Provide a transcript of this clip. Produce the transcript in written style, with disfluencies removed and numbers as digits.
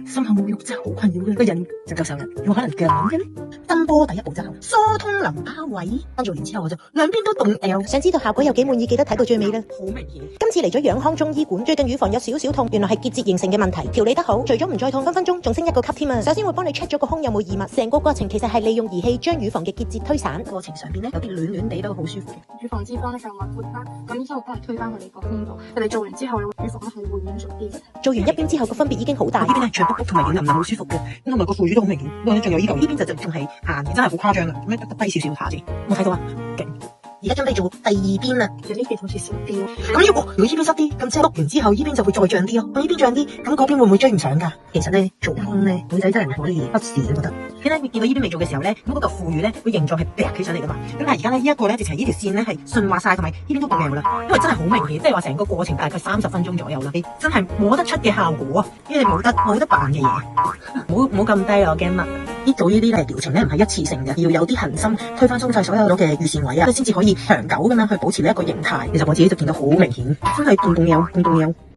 心口冇肉真係好困擾嘅，個人就夠上癮，有冇可能咁嘅咧？震波第一步就疏通淋巴位，跟住完之後我就兩邊都動 L。想知道效果有幾滿意，記得睇到最尾啦。好明顯，今次嚟咗養康中醫館，最近乳房有少少痛，原來係結節形成嘅問題，調理得好，除咗唔再痛，分分鐘仲升一個級添啊！首先會幫你 check 咗個胸有冇異物，成個過程其實係利用儀器將乳房嘅結節推散，過程上邊咧有啲暖暖地都好舒服嘅。乳房脂肪咧就密活啦，咁之後幫你推翻去你個胸度，佢哋做完之後，乳房咧係會軟熟啲嘅。做完一邊之後個分別已經好大。呢邊係長卜卜同埋軟腍腍好舒服嘅，咁同埋個腐乳都好明顯。不過咧仲有呢度，呢邊就仲係硬嘅，真係好誇張啊！咁樣低少少下先，我睇到啊，勁！而家準備做第二邊啦，其實呢邊好似濕啲咯。咁如果呢邊濕啲，咁即係碌完之後，呢邊就會再脹啲咯。咁呢邊脹啲，咁嗰邊會唔會追唔上㗎？其實咧做胸咧，女仔真係唔可以忽視，我覺得。你咧見到呢邊未做嘅時候咧，咁嗰個腐乳咧會形狀係凸起上嚟㗎嘛。咁但係而家咧呢一個咧直情係呢條線咧係順滑晒，同埋呢邊都冇㗎啦。因為真係好明顯，即係話成個過程大概30分鐘左右啦。你真係摸得出嘅效果啊，因為冇得扮嘅嘢。唔好咁低啊，我驚乜？做呢啲療程咧唔係一次性嘅，要有啲恒心推翻鬆晒所有嘅乳腺位啊，先至可以長久咁樣去保持呢一個形態。其實我自己就見到好明顯，真係動有。